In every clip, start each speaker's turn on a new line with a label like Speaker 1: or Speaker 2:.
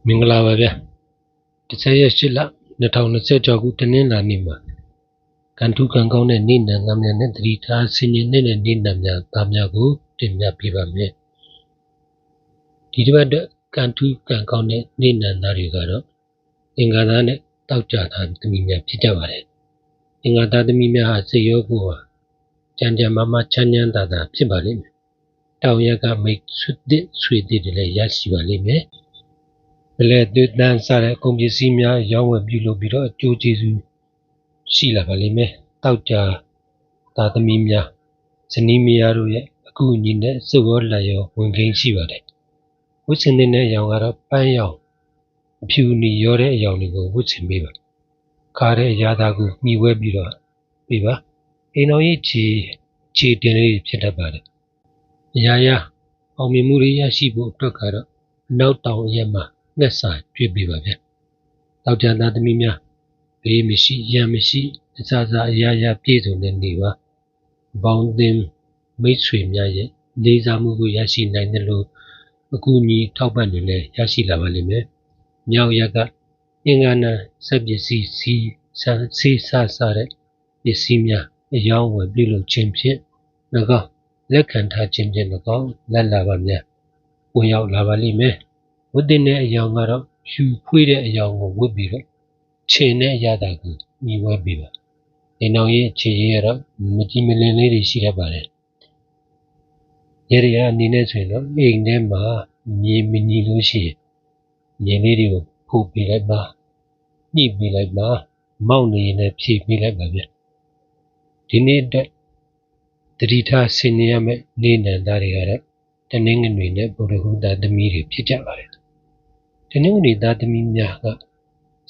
Speaker 1: မင်္ဂလာပါဗျာ10ရက်8လ2026ခုတနင်္လာနေ့မှာကံထူးကံကောင်းတဲ့နေ့နံသားများနဲ့သတိထားဆင်ခြင်တဲ့နေ့နံများသားများကိုတင်ပြပေးပါမယ်ဒီတစ်ပတ်အတွက်ကံထူးကံကောင်းတဲ့နေ့နံသားတွေကတော့အင်္ဂါသားနဲ့တောက်ကြသားသမီးများဖြစ်ကြပါတယ်အင်္ဂါသားသမီးများဟာစိတ်ရောကိုယ်ဟာကြံကြံမမချမ်းချမ်းသာသာဖြစ်ပါလိမ့်မယ်တောင်ရကမိတ်ဆွေသစ်တွေလည်းရရှိပါလိမ့်မယ်ဘလဲသွေးတန်းစားတဲ့ကုန်ပစ္စည်းများရောင်းဝယ်ပြုလုပ်ပြီးတော့အကျိုးကျေးဇူးရှိလာပါလိမ့်မယ်။တောက်ကြသားသမီးများဇနီးမယားတို့ရဲ့အကူအညီနဲ့စုဝေါ်လာရောဝင်ကိန်းရှိပါတယ်။ဝတ်ဆင်တဲ့အရောင်ကတော့ပန်းရောင်အဖြူနီရောတဲ့အရောင်တွေကိုဝတ်ဆင်ပေးပါ။ခါတဲ့အရာသားကိုမှီဝဲပြီးတော့ပေးပါ။အိမ်တော်ကြီးခြေတင်လေးဖြစ်တတ်ပါတယ်။အရာအောင်မြင်မှုတွေရရှိဖို့အတွက်ကတော့အနောက်တောင်ရက်မှာငှက်စာတွေ့ပေးပါဗျ။တောက်ကြသားသမီးများဘေးမရှိရန်မရှိအစအရာပြည့်စုံတဲ့နေပါ။ဘောင်းသင်းမိတ်ဆွေများရဲ့လေးစားမှုကိုရရှိနိုင်တယ်လို့အကူအညီထောက်ပံ့တွေလည်းရရှိလာပါလိမ့်မယ်။မြောက်ရက်ကအင်္ဂါနာစက်ပစ္စည်းစီစားတဲ့ပစ္စည်းများအယောင်းဝယ်ပြုလုပ်ခြင်းဖြင့်၎င်းလက်ခံထားခြင်းဖြင့်၎င်းလက်လာပါများဝင်ရောက်လာပါလိမ့်မယ်။ဝတ်တဲ့အယောင်ကတော့ဖြူဖွေးတဲ့အယောင်ကိုဝတ်ပြီးတော့ခြေနဲ့အရသာကိုညီဝဲပြီးပါ။အိမ်တော်ရဲ့ခြေရည်ကတော့မကြည်မလင်လေးတွေရှိတတ်ပါတယ်။ရေရအနေနဲ့ဆိုရင်တော့အိမ်ထဲမှာမြေမညီလို့ရှိရင်မြေလေးတွေကိုဖို့ပေးလိုက်ပါ။ညှိပေးလိုက်ပါ။မောက်နေရင်လည်းဖြည့်ပေးလိုက်ပါဗျ။ဒီနေ့အတွက်တတိထားဆင်နေရမယ့်နေနံသားတွေကတော့တနင်္ဂနွေနဲ့ဗုဒ္ဓဟူးသားသမီးတွေဖြစ်ကြပါတယ်။တနင်္ဂနွေသားသမီးများက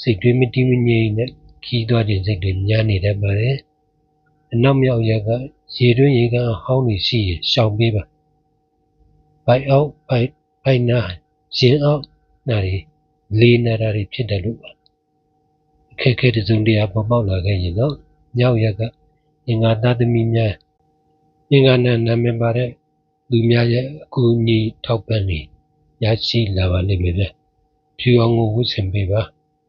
Speaker 1: စိတ်တွေးမတည်မငြိမ်နဲ့ခီးသွားခြင်းစိတ်တွေများနေတတ်ပါတယ်။အနောက်မြောက်ရက်ကရေတွင်းရေကန်ဟောင်းနေရှိရင်ရှောင်ပေးပါ။ဘိုက်အောက်ဘိုက်နာရင်အောက်နာတွေလေးနာတာတွေဖြစ်တယ်လို့ပါ။အခက်အခဲတစုံတရာပေါ်ပေါက်လာခဲ့ရင်တော့မြောက်ရက်ကအင်္ဂါသားသမီးများအင်္ဂါနာမည်ပါတဲ့လူများရဲ့အကူအညီထောက်ပံ့နေရရှိလာပါလိမ့်မယ်ဗျ။ဖြူအောင်ကိုဝတ်ဆင်ပေးပါ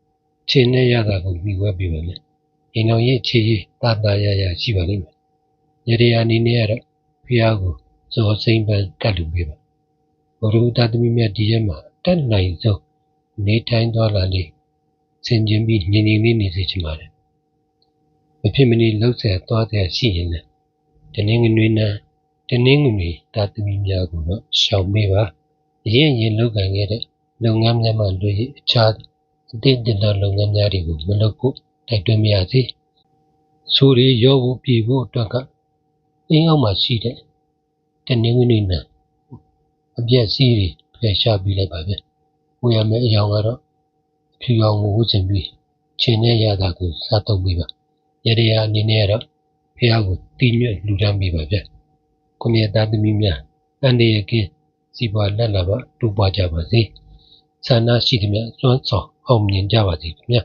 Speaker 1: ။ခြေနဲ့ရတာကိုပြီးဝဲပေးပါမယ်။အိမ်တော်ရဲ့ခြေရည်တာရရှိပါလိမ့်မယ်။ရေရအနေနဲ့ကတော့ဖျားကိုဇော်စိမ့်ပန်းကတ်လူပေးပါ။ဘုရုသားသမီးများဒီရက်မှာတက်နိုင်ဆုံးနေထိုင်သွားလာလေဆင်ကျင်ပြီးငြိမ်လေးနေစေချင်ပါတယ်။မဖြစ်မနေလှုပ်ဆက်သွားတဲ့ရှိရင်လည်းတနင်္ဂနွေသားသမီးများကိုတော့ရှောင်ပေးပါအရင်လုပ်ကိုင်ခဲ့တဲ့လုပ်ငန်းများမှလွှဲအခြားအသစ်တင်တဲ့လုပ်ငန်းများတွေကိုမလုပ်ဖို့တိုက်တွန်းပါရစေဆိုရီရောဖို့ပြည်ဖို့အတွက်ကအင်းအောက်မှာရှိတဲ့တနင်္ဂနွေနဲ့အပြည့်စည်းတွေဖယ်ရှားပြီးလိုက်ပါဗျဝယ်ရမယ့်အယောင်ကတော့ဖြူအောင်ကိုဝတ်ဆင်ပြီးခြေနဲ့ရတာကိုစားသုံးပေးပါရေရအနေနဲ့ကတော့ဖျားကိုတီးညွတ်လူတန်းပေးပါဗျကွန်မြူတာသမီးများအန်ဒီရကင်းစီပွားလက်လာပါတူပွားကြပါစေဆန္ဒရှိသည်များစွမ်းဆောင်အောင်မြင်ကြပါစေခင်ဗျာ